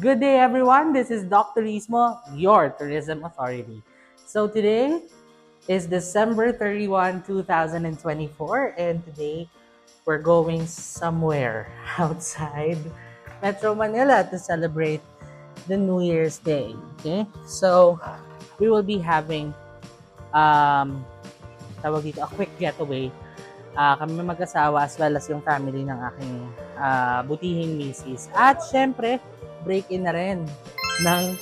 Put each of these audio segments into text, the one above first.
Good day, everyone. This is Dr. Ismo, your tourism authority. So today is December 31, 2024, and today we're going somewhere outside Metro Manila to celebrate the New Year's Day. Okay, so we will be having tawag dito, a quick getaway. Kami mag-asawa as well as yung family ng aking butihing misis. At syempre, break-in na rin ng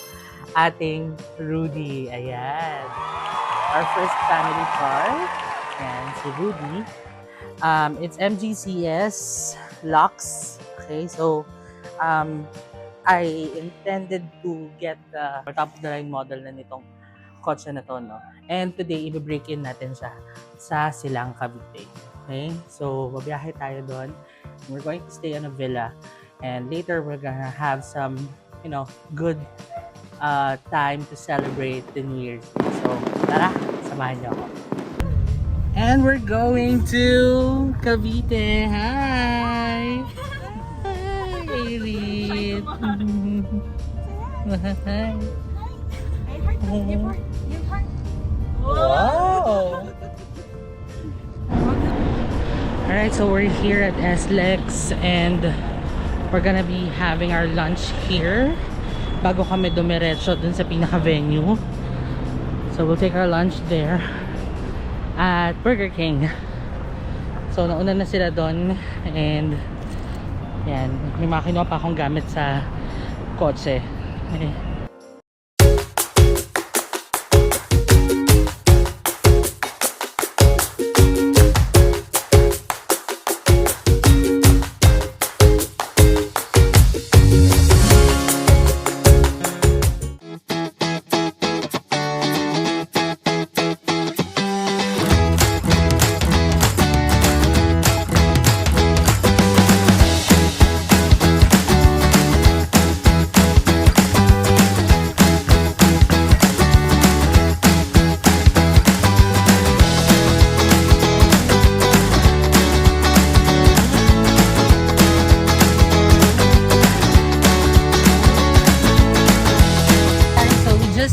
ating Rudy. Ayan. Our first family car. Ayan, si Rudy. It's MGCS Lux. Okay, so I intended to get the top-of-the-line model na nitong kotse na to, no? And today, i-break in natin siya sa Silang Cavite. Okay? So, babiyahe tayo doon. We're going to stay on a villa. And later, we're gonna have some, good time to celebrate the New Year's Day. So, tara, samahan niyo ako. And we're going to Cavite. Hi! Hi, Aileen! Hi! Wow! Alright, so we're here at SLEX and we're gonna be having our lunch here bago kami dumiretso dun sa pinaka-venue. So we'll take our lunch there at Burger King. So nauna na sila dun and yan, may mga kinuha pa akong gamit sa kotse. Okay.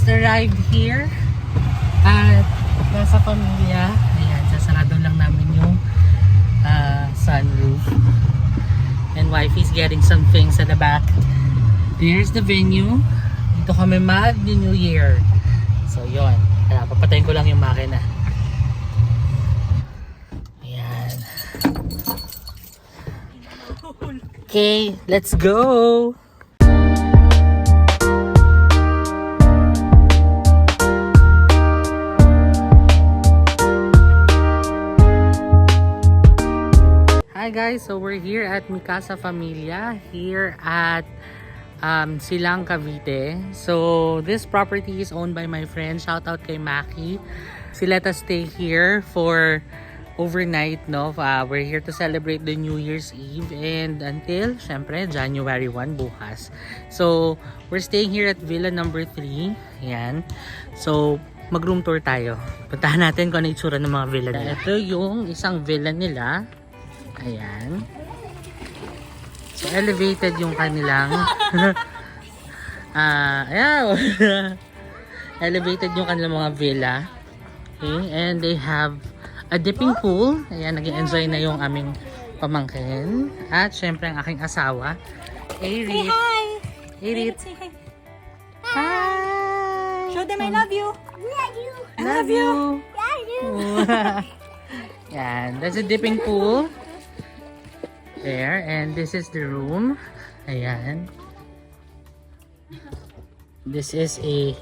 Arrived here at Casa Familia. Ayan, sasarado lang namin yung sunroof. And wifey's getting some things at the back. There's the venue. Dito kami mag-New Year. So, yun. Kaya papatayin ko lang yung makina. Ayan. Okay, let's go! Hi guys, so we're here at Mikasa Familia here at Silang Cavite. So this property is owned by my friend. Shout out kay Maki. She let us stay here for overnight, no? We're here to celebrate the New Year's Eve and until syempre January 1 bukas. So we're staying here at Villa number 3. Yan. So mag-room tour tayo. Puntahan natin kung ano itsura ng mga villa nila. Ito yung isang villa nila. Ayan. So, elevated yung kanilang ayan. Elevated yung kanilang mga villa. Okay. And they have a dipping pool. Ayan, nag-enjoy na yung aming pamangkin. At syempre ang aking asawa. Airit. Say hi! Airit. Say hi! Hi! Show them I love you! Love you! I Love you! Love you! Yan. There's a dipping pool. There, and this is the room. Ayan. This is a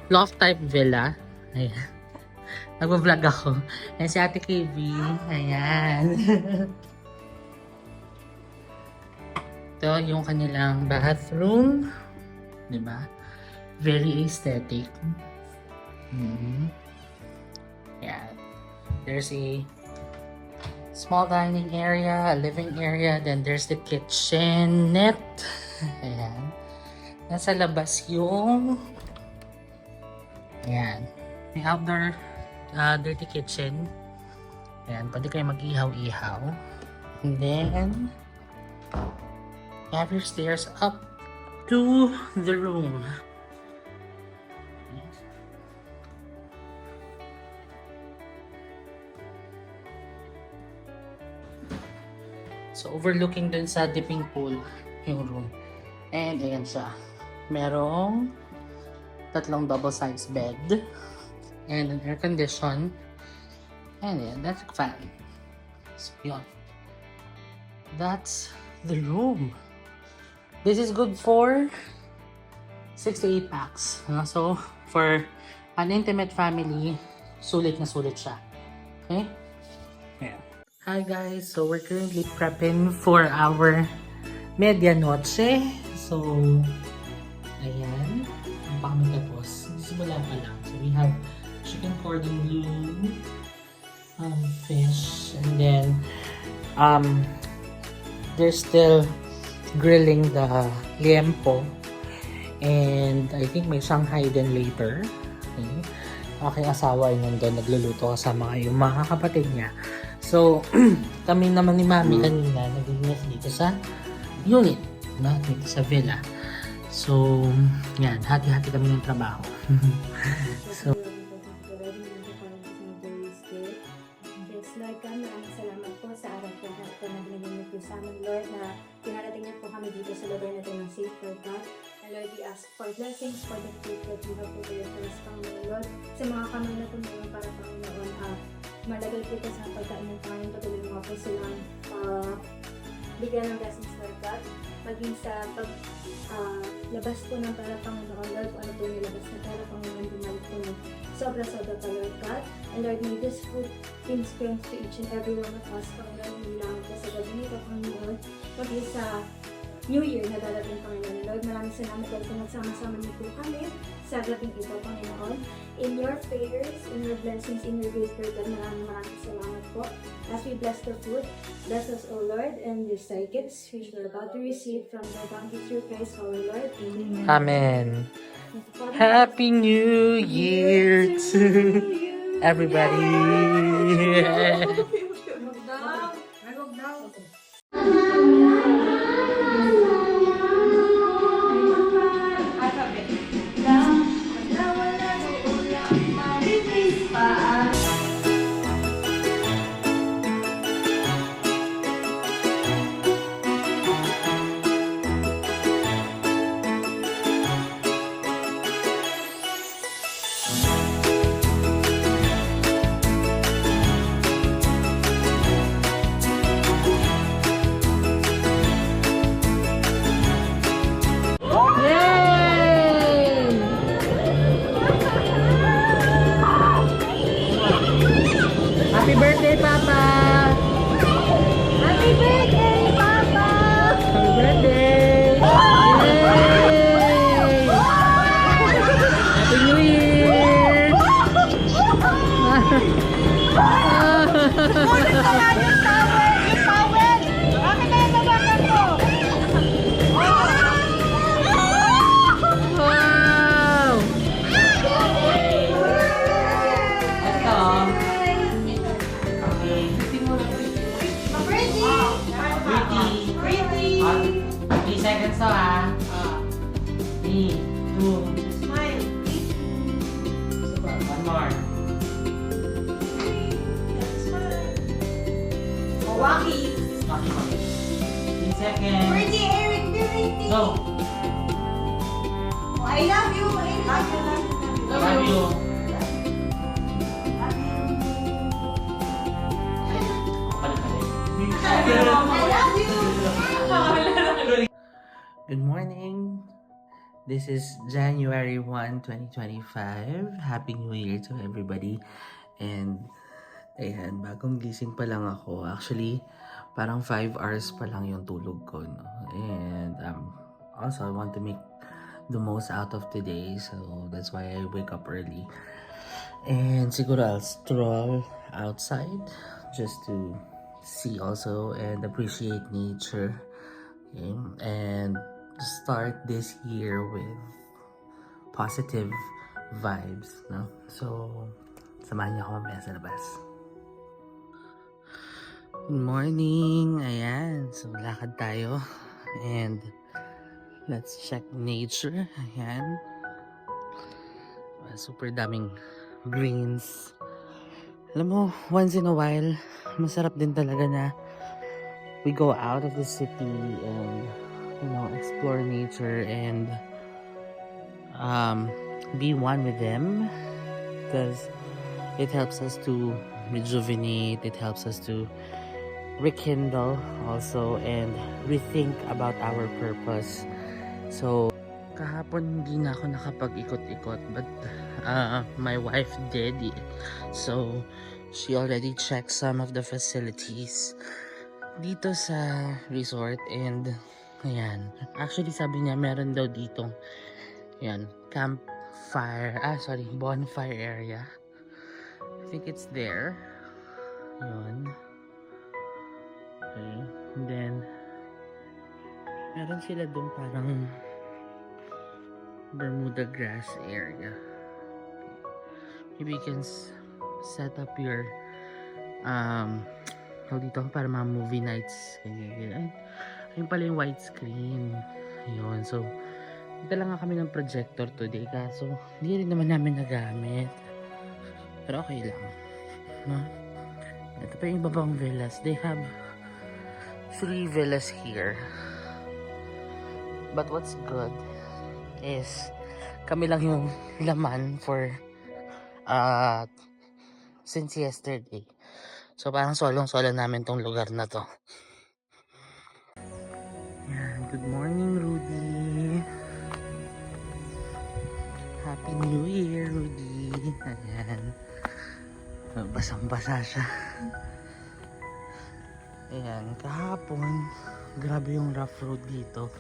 loft type villa. Ayan. Nagvo-vlog ako. Ayan si Ate KB. Ayan. Ito yung kanilang bathroom. Diba? Very aesthetic. Yeah. There's a small dining area, a living area, then there's the kitchenette. Ayan. Nasa labas yung ayan. May outdoor dirty kitchen. Ayan, pwede kayo mag-ihaw-ihaw. And then you have your stairs up to the room. So, overlooking dun sa dipping pool yung room. And ayan siya. Merong 3 double-sized bed. And an air condition. And yeah, that's a fan. So, yun. That's the room. This is good for 6 to 8 packs. So, for an intimate family, sulit na sulit siya. Okay? Yeah. Hi guys, so we're currently prepping for our medianoche. So, ayan. Ang kami tapos. Simula pa lang. So, we have chicken cordon bleu, fish, and then, they're still grilling the liempo. And I think may Shanghai din later. Okay. Aking asawa ay nandun, nagluluto kasama yung mga kapatid niya. So, kami naman ni Mami kanina, nag-iingat dito sa unit, no? Dito sa villa. So, yan, hati-hati kami ng trabaho. So, Yes, Lord, maraming salamat po sa araw po na ito na binigyan niyo po sa amin, Lord, na pinarating niyo po kami dito sa lugar na ito ng safe, Lord God. And Lord, we ask for blessings for the food that you have prepared for us, Panginoon, Lord. Sa mga kamay na tumulong para, Panginoon, malagay po ito sa pagkain ng Panginoon, patuloy mo po silang bigyan ng blessings, Lord God. Maging sa labas po ng pera, Panginoon, Lord, kung ano po yung labas na pera, Panginoon, bumalik po ng sobra-sobra pa, Lord God. And Lord, may this food bring strength to each and every one of us, Panginoon, hindi lang po sa gabi nito, Panginoon, pati sa New Year na darating, Panginoon. Lord, maraming salamat, Lord, kung nagsama-sama niyo po kami sa gabing ito, Panginoon. In your prayers, in your blessings, in your grace, Lord, maraming salamat po. As we bless the food, bless us, O Lord, and these gifts which we're about to receive from the bounty through Christ, our Lord. Amen. Amen. Happy New Year to everybody. Happy birthday, Papa! Happy birthday, Papa! Happy birthday! Yay! Happy New Year! Ulit ko nga yung towel! Yung towel! Akin na yung nabakan ko! Wow! Ito. Okay. Pretty. 3 seconds to, ha? 3, 2, Smile! one more. Waki! 3 seconds. Pretty, Eric, pretty! Go! I love you! I love you! Love you. I love you! Good morning. This is January 1, 2025. Happy New Year to everybody. And ayan, bagong gising pa lang ako. Actually, parang 5 hours pa lang yung tulog ko, no? And also I want to make the most out of today, so that's why I wake up early. And siguro I'll stroll outside just to see also and appreciate nature. Okay? And start this year with positive vibes, no? So, samahan niyo ako mamaya sa labas. Good morning! Ayan, so lakad tayo. And Let's check nature. Ayan. Super daming greens. Alam mo, once in a while, masarap din talaga na we go out of the city and, explore nature and be one with them, because it helps us to rejuvenate, it helps us to rekindle also and rethink about our purpose. So kahapon hindi na ako nakapag-ikot-ikot, but my wife did, so she already checked some of the facilities dito sa resort. And ayan, actually sabi niya meron daw dito, ayan, bonfire area. I think it's there. Yun. Okay, and then meron sila dun parang Bermuda grass area. Maybe you can set up your dito para mga movie nights. Ayun pala yung widescreen. Ayun, so dito lang kami ng projector today, kaso hindi rin naman namin nagamit, pero okay lang, no? Ito pa yung iba pang villas. They have 3 villas here, but what's good is kami lang yung laman for since yesterday. So parang solong-solo namin tong lugar na to. Yan. Good morning, Rudy. Happy New Year, Rudy. Ayan. Basang-basa siya. Ayan. Kahapon, grabe yung rough road dito.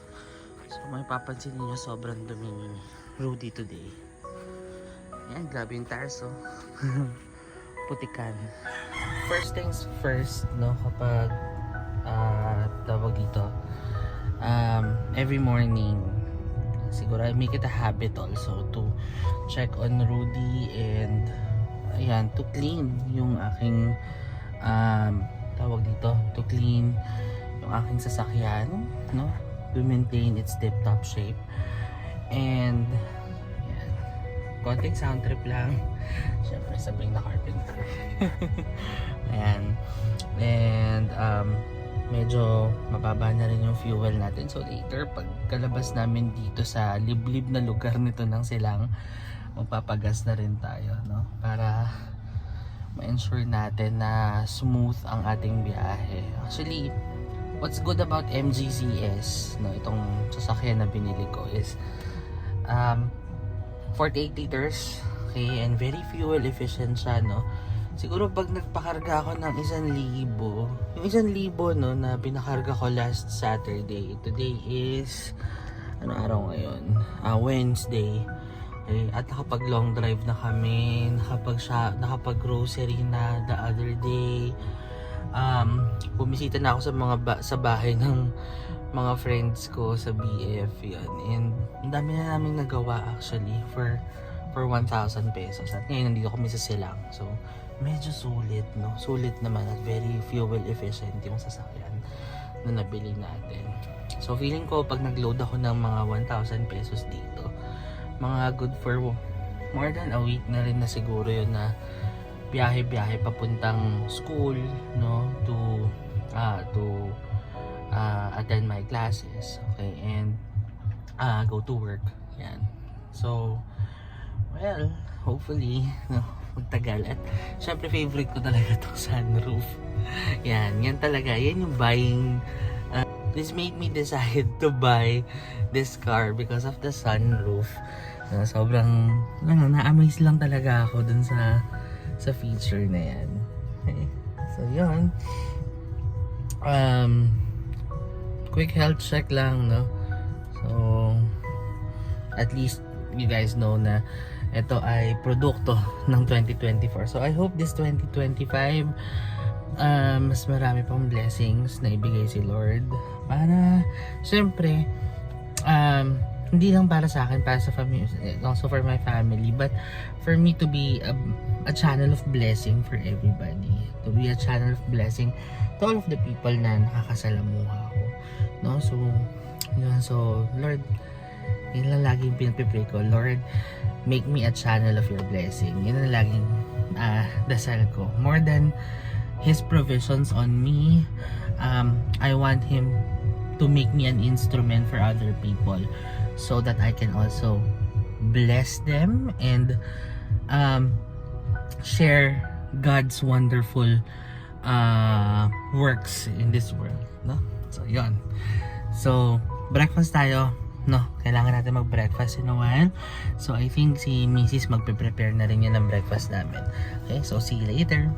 So may papansin niyo sobrang dumi ni Rudy today. Ayan, grabe yung tires, oh. Putikan. First things first, no, kapag tawag dito, every morning, siguro I make it a habit also to check on Rudy and ayan, to clean yung aking tawag dito, to clean yung aking sasakyan, no, to maintain its tip-top shape. And ayan, konting sound trip lang, syempre sabing na carpenter. Ayan, and medyo mababa na rin yung fuel natin, so later pag kalabas namin dito sa liblib na lugar nito ng Silang, magpapagas na rin tayo, no, para ma-ensure natin na smooth ang ating biyahe. Actually, what's good about MGCS, no, itong sasakyan na binili ko is 48 liters, okay, and very fuel efficient siya, no. Siguro pag nagpakarga ako ng 1,000, yung 1,000, no, na binakarga ko last Saturday, today is ano araw ngayon? Wednesday. Okay, at nakapag long drive na kami, nakapag grocery na the other day. Bumisita na ako sa bahay ng mga friends ko sa BF, yun. And ang dami na namin nagawa actually for 1,000 pesos. At ngayon nandito kami sa Silang. So medyo sulit, no? Sulit naman at very fuel efficient yung sasakyan na nabili natin. So feeling ko pag nag-load ako ng mga 1,000 pesos dito, mga good for more than a week na rin na siguro yun na biyahe papuntang school, no, to attend my classes, okay, and go to work. Yan. So well, hopefully, no, magtagal. At syempre favorite ko talaga itong sunroof. Yan talaga, yan yung buying, this made me decide to buy this car because of the sunroof. Sobrang na-amaze lang talaga ako dun sa feature na yan. Okay. So yun, quick health check lang, no. So at least you guys know na ito ay produkto ng 2024. So I hope this 2025 mas marami pang blessings na ibigay si Lord para syempre hindi lang para sa akin, para sa family, also for my family, but for me to be a channel of blessing for everybody, to be a channel of blessing to all of the people na nakakasalamuha ko. no? So yun, so Lord, yun lang laging pinagpipray ko. Lord, make me a channel of your blessing. Yun ang laging dasal ko. More than His provisions on me, I want Him to make me an instrument for other people so that I can also bless them and share God's wonderful works in this world, no? So yun. So breakfast tayo, no? Kailangan natin mag-breakfast in a while. So I think si Mrs. magpe-prepare na rin yan ng breakfast namin. Okay, so see you later.